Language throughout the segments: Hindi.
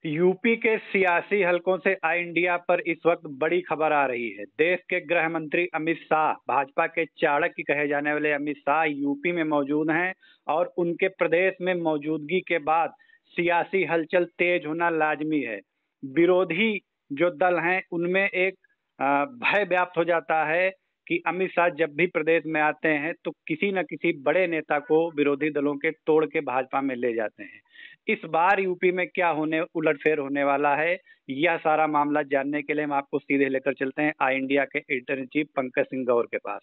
यूपी के सियासी हलकों से आई इंडिया पर इस वक्त बड़ी खबर आ रही है। देश के गृह मंत्री अमित शाह, भाजपा के चाणक्य कहे जाने वाले अमित शाह यूपी में मौजूद हैं और उनके प्रदेश में मौजूदगी के बाद सियासी हलचल तेज होना लाजमी है। विरोधी जो दल हैं उनमें एक भय व्याप्त हो जाता है कि अमित शाह जब भी प्रदेश में आते हैं तो किसी न किसी बड़े नेता को विरोधी दलों के तोड़ के भाजपा में ले जाते हैं। इस बार यूपी में क्या होने उलटफेर होने वाला है, यह सारा मामला जानने के लिए हम आपको सीधे लेकर चलते हैं आई इंडिया के editor in chief Pankaj Singh Gaur के पास।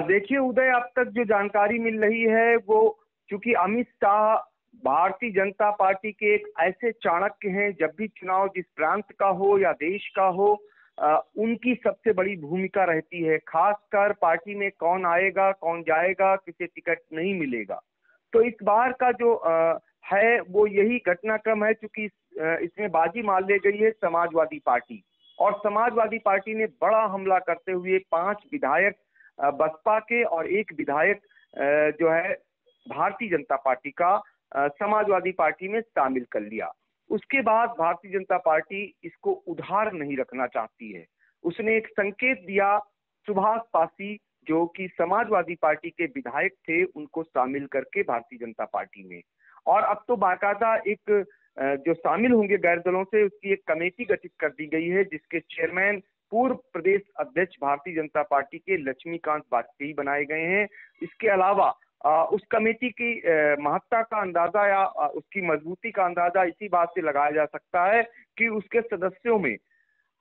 देखिए उदय, अब तक जो जानकारी मिल रही है वो, चूंकि अमित शाह भारतीय जनता पार्टी के एक ऐसे चाणक्य हैं, जब भी चुनाव जिस प्रांत का हो या देश का हो, उनकी सबसे बड़ी भूमिका रहती है। खासकर पार्टी में कौन आएगा कौन जाएगा, किसे टिकट नहीं मिलेगा। तो इस बार का जो है वो यही घटनाक्रम है, चूंकि इसमें बाजी मार ले गई है समाजवादी पार्टी। और समाजवादी पार्टी ने बड़ा हमला करते हुए 5 विधायक बसपा के और 1 विधायक जो है भारतीय जनता पार्टी का समाजवादी पार्टी में शामिल कर लिया। उसके बाद भारतीय जनता पार्टी इसको उधार नहीं रखना चाहती है। उसने एक संकेत दिया, सुभाष पासी जो कि समाजवादी पार्टी के विधायक थे, उनको शामिल करके भारतीय जनता पार्टी में। और अब तो बाकायदा एक जो शामिल होंगे गैर दलों से, उसकी एक कमेटी गठित कर दी गई है, जिसके चेयरमैन पूर्व प्रदेश अध्यक्ष भारतीय जनता पार्टी के लक्ष्मीकांत वाजपेयी बनाए गए हैं। इसके अलावा उस कमेटी की महत्ता का अंदाजा या उसकी मजबूती का अंदाजा इसी बात से लगाया जा सकता है कि उसके सदस्यों में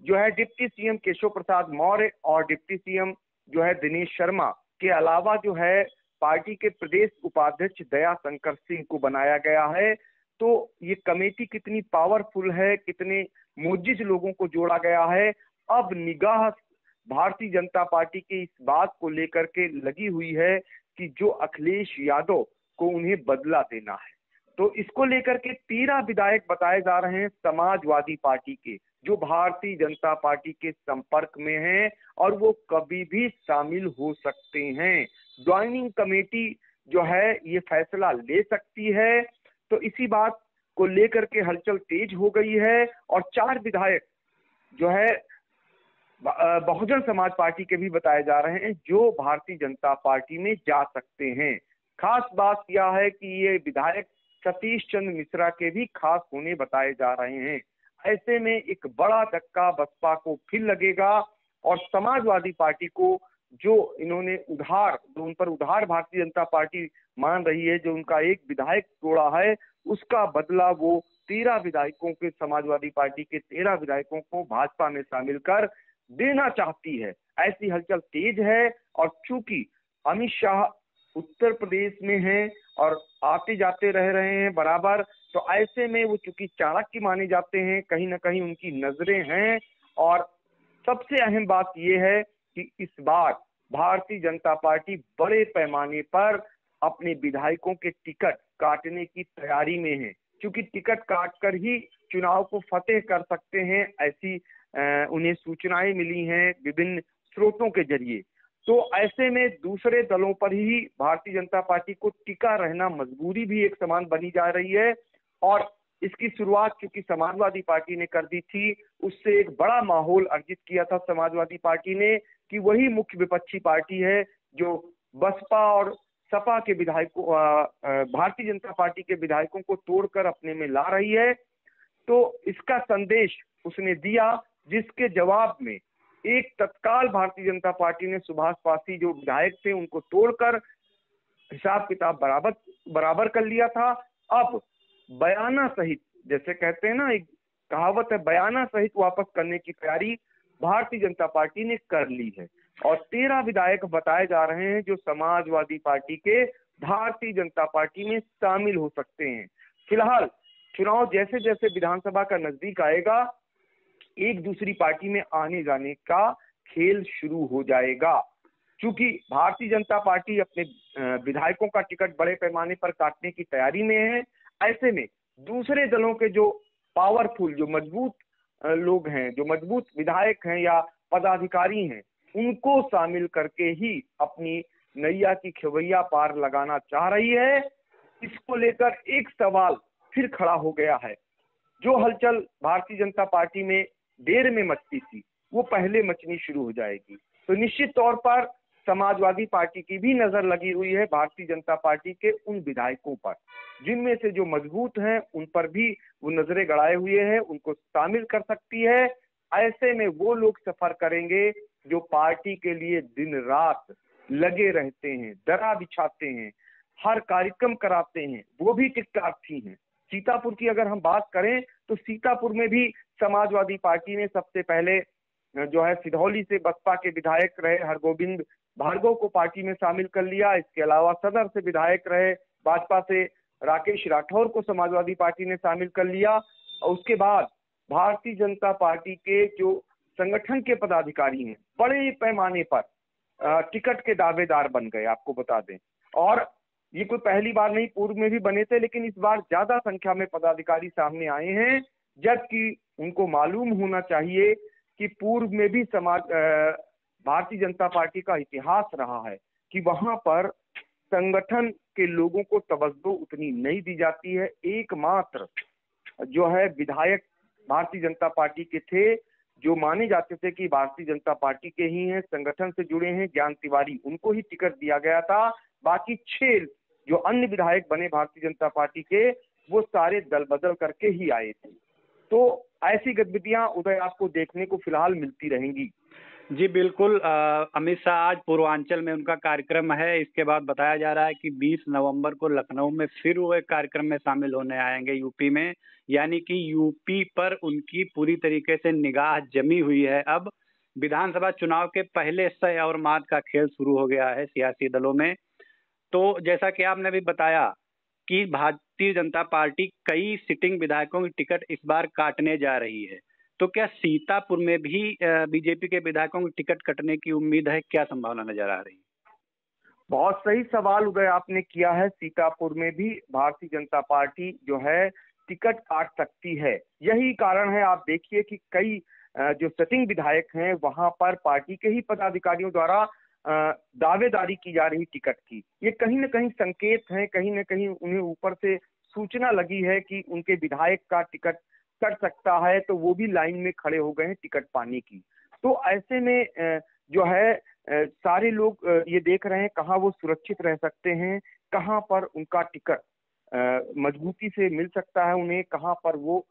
जो है डिप्टी सीएम केशव प्रसाद मौर्य और डिप्टी सीएम जो है दिनेश शर्मा के अलावा जो है पार्टी के प्रदेश उपाध्यक्ष दया शंकर सिंह को बनाया गया है। तो ये कमेटी कितनी पावरफुल है, कितने मुजिज लोगों को जोड़ा गया है, अब निगाह भारतीय जनता पार्टी की इस बात को लेकर के लगी हुई है कि जो अखिलेश यादव को उन्हें बदला देना है। तो इसको लेकर के 13 विधायक बताए जा रहे हैं समाजवादी पार्टी के, जो भारतीय जनता पार्टी के संपर्क में हैं और वो कभी भी शामिल हो सकते हैं। ज्वाइनिंग कमेटी जो है ये फैसला ले सकती है। तो इसी बात को लेकर के हलचल तेज हो गई है और 4 विधायक जो है बहुजन समाज पार्टी के भी बताए जा रहे हैं, जो भारतीय जनता पार्टी में जा सकते हैं। खास बात यह है कि ये विधायक सतीश चंद्र मिश्रा के भी खास होने बताए जा रहे हैं। ऐसे में एक बड़ा धक्का बसपा को फिर लगेगा और समाजवादी पार्टी को, जो इन्होंने जो उन पर उधार भारतीय जनता पार्टी मान रही है, जो उनका एक विधायक तोड़ा है, उसका बदला वो 13 विधायकों के, समाजवादी पार्टी के 13 विधायकों को भाजपा में शामिल कर देना चाहती है। ऐसी हलचल तेज है। और चूंकि अमित शाह उत्तर प्रदेश में हैं और आते जाते रह रहे हैं बराबर, तो ऐसे में वो चूंकि चाणक्य माने जाते हैं, कहीं ना कहीं उनकी नजरें हैं। और सबसे अहम बात यह है कि इस बार भारतीय जनता पार्टी बड़े पैमाने पर अपने विधायकों के टिकट काटने की तैयारी में है, क्योंकि टिकट काटकर ही चुनाव को फतेह कर सकते हैं, ऐसी उन्हें सूचनाएं मिली हैं विभिन्न स्रोतों के जरिए। तो ऐसे में दूसरे दलों पर ही भारतीय जनता पार्टी को टिका रहना मजबूरी भी एक समान बनी जा रही है। और इसकी शुरुआत चूंकि समाजवादी पार्टी ने कर दी थी, उससे एक बड़ा माहौल अर्जित किया था समाजवादी पार्टी ने कि वही मुख्य विपक्षी पार्टी है जो बसपा और सपा के विधायकों, भारतीय जनता पार्टी के विधायकों को तोड़कर अपने में ला रही है। तो इसका संदेश उसने दिया, जिसके जवाब में एक तत्काल भारतीय जनता पार्टी ने सुभाष पासी जो विधायक थे उनको तोड़कर हिसाब किताब बराबर कर लिया था। अब बयाना सहित, जैसे कहते हैं ना, एक कहावत है, बयाना सहित वापस करने की तैयारी भारतीय जनता पार्टी ने कर ली है। और 13 विधायक बताए जा रहे हैं जो समाजवादी पार्टी के भारतीय जनता पार्टी में शामिल हो सकते हैं। फिलहाल चुनाव जैसे जैसे विधानसभा का नजदीक आएगा, एक दूसरी पार्टी में आने जाने का खेल शुरू हो जाएगा। क्योंकि भारतीय जनता पार्टी अपने विधायकों का टिकट बड़े पैमाने पर काटने की तैयारी में है, ऐसे में दूसरे दलों के जो पावरफुल, जो मजबूत लोग हैं, जो मजबूत विधायक हैं या पदाधिकारी हैं, उनको शामिल करके ही अपनी नैया की खेवैया पार लगाना चाह रही है। इसको लेकर एक सवाल फिर खड़ा हो गया है। जो हलचल भारतीय जनता पार्टी में देर में मचती थी वो पहले मचनी शुरू हो जाएगी। तो निश्चित तौर पर समाजवादी पार्टी की भी नजर लगी हुई है भारतीय जनता पार्टी के उन विधायकों पर, जिनमें से जो मजबूत हैं उन पर भी वो नजरें गड़ाए हुए हैं, उनको शामिल कर सकती है। ऐसे में वो लोग सफर करेंगे जो पार्टी के लिए दिन रात लगे रहते हैं, दरा बिछाते हैं, हर कार्यक्रम कराते हैं, वो भी टिकटॉक हैं। सीतापुर की अगर हम बात करें तो सीतापुर में भी समाजवादी पार्टी ने सबसे पहले जो है सिधौली से बसपा के विधायक रहे हरगोविंद भार्गव को पार्टी में शामिल कर लिया। इसके अलावा सदर से विधायक रहे भाजपा से राकेश राठौर को समाजवादी पार्टी ने शामिल कर लिया। और उसके बाद भारतीय जनता पार्टी के जो संगठन के पदाधिकारी हैं बड़े पैमाने पर टिकट के दावेदार बन गए, आपको बता दें। और ये कोई पहली बार नहीं, पूर्व में भी बने थे, लेकिन इस बार ज्यादा संख्या में पदाधिकारी सामने आए हैं, जबकि उनको मालूम होना चाहिए कि पूर्व में भी भारतीय जनता पार्टी का इतिहास रहा है कि वहां पर संगठन के लोगों को तवज्जो उतनी नहीं दी जाती है। एकमात्र जो है विधायक भारतीय जनता पार्टी के थे जो माने जाते थे कि भारतीय जनता पार्टी के ही हैं, संगठन से जुड़े हैं, ज्ञान तिवारी, उनको ही टिकट दिया गया था। बाकी 6 जो अन्य विधायक बने भारतीय जनता पार्टी के वो सारे दल बदल करके ही आए थे। तो ऐसी गतिविधियां उदय आपको देखने को फिलहाल मिलती रहेंगी। जी बिल्कुल। अमित शाह आज पूर्वांचल में उनका कार्यक्रम है। इसके बाद बताया जा रहा है कि 20 नवंबर को लखनऊ में फिर वो एक कार्यक्रम में शामिल होने आएंगे यूपी में। यानी कि यूपी पर उनकी पूरी तरीके से निगाह जमी हुई है। अब विधानसभा चुनाव के पहले सय और मात का खेल शुरू हो गया है सियासी दलों में। तो जैसा कि आपने भी बताया कि भारतीय जनता पार्टी कई सिटिंग विधायकों की टिकट इस बार काटने जा रही है। तो क्या सीतापुर में भी बीजेपी के विधायकों की टिकट कटने की उम्मीद है? क्या संभावना नजर आ रही है? बहुत सही सवाल उदय आपने किया है। सीतापुर में भी भारतीय जनता पार्टी जो है टिकट काट सकती है। यही कारण है, आप देखिए कि कई जो सिटिंग विधायक हैं वहां पर पार्टी के ही पदाधिकारियों द्वारा दावेदारी की जा रही टिकट की। ये कहीं ना कहीं संकेत है, कहीं ना कहीं उन्हें ऊपर से सूचना लगी है कि उनके विधायक का टिकट कट सकता है, तो वो भी लाइन में खड़े हो गए हैं टिकट पाने की। तो ऐसे में जो है सारे लोग ये देख रहे हैं कहाँ वो सुरक्षित रह सकते हैं, कहाँ पर उनका टिकट मजबूती से मिल सकता है उन्हें, कहाँ पर वो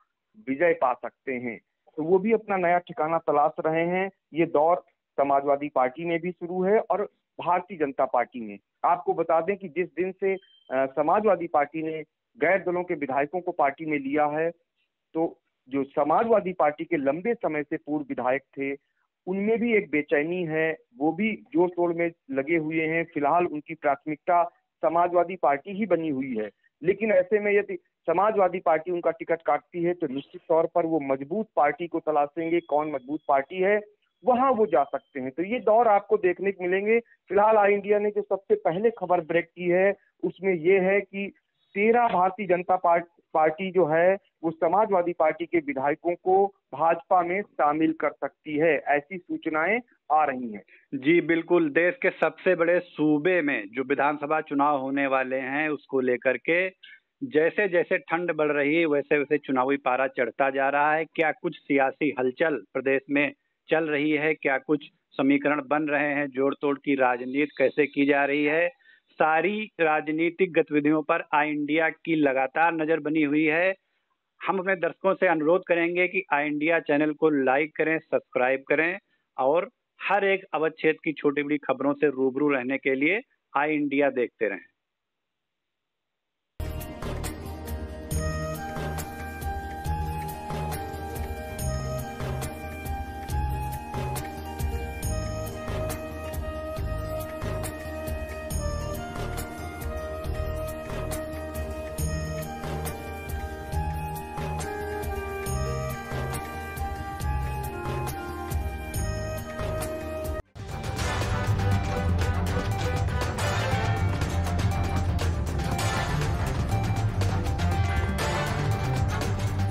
विजय पा सकते हैं। तो वो भी अपना नया ठिकाना तलाश रहे हैं। ये दौर समाजवादी पार्टी में भी शुरू है और भारतीय जनता पार्टी में। आपको बता दें कि जिस दिन से समाजवादी पार्टी ने गैर दलों के विधायकों को पार्टी में लिया है, तो जो समाजवादी पार्टी के लंबे समय से पूर्व विधायक थे उनमें भी एक बेचैनी है, वो भी जोड़ तोड़ में लगे हुए हैं। फिलहाल उनकी प्राथमिकता समाजवादी पार्टी ही बनी हुई है। लेकिन ऐसे में यदि समाजवादी पार्टी उनका टिकट काटती है तो निश्चित तौर पर वो मजबूत पार्टी को तलाशेंगे, कौन मजबूत पार्टी है वहां वो जा सकते हैं। तो ये दौर आपको देखने को मिलेंगे। फिलहाल आई इंडिया ने जो सबसे पहले खबर ब्रेक की है उसमें ये है कि 13 भारतीय जनता पार्टी जो है वो समाजवादी पार्टी के विधायकों को भाजपा में शामिल कर सकती है, ऐसी सूचनाएं आ रही हैं। जी बिल्कुल। देश के सबसे बड़े सूबे में जो विधानसभा चुनाव होने वाले हैं उसको लेकर के जैसे जैसे ठंड बढ़ रही है वैसे वैसे चुनावी पारा चढ़ता जा रहा है। क्या कुछ सियासी हलचल प्रदेश में चल रही है? क्या कुछ समीकरण बन रहे हैं? जोड़ तोड़ की राजनीति कैसे की जा रही है? सारी राजनीतिक गतिविधियों पर आई इंडिया की लगातार नजर बनी हुई है। हम अपने दर्शकों से अनुरोध करेंगे कि आई इंडिया चैनल को लाइक करें, सब्सक्राइब करें और हर एक अवध क्षेत्र की छोटी बड़ी खबरों से रूबरू रहने के लिए आई इंडिया देखते रहें।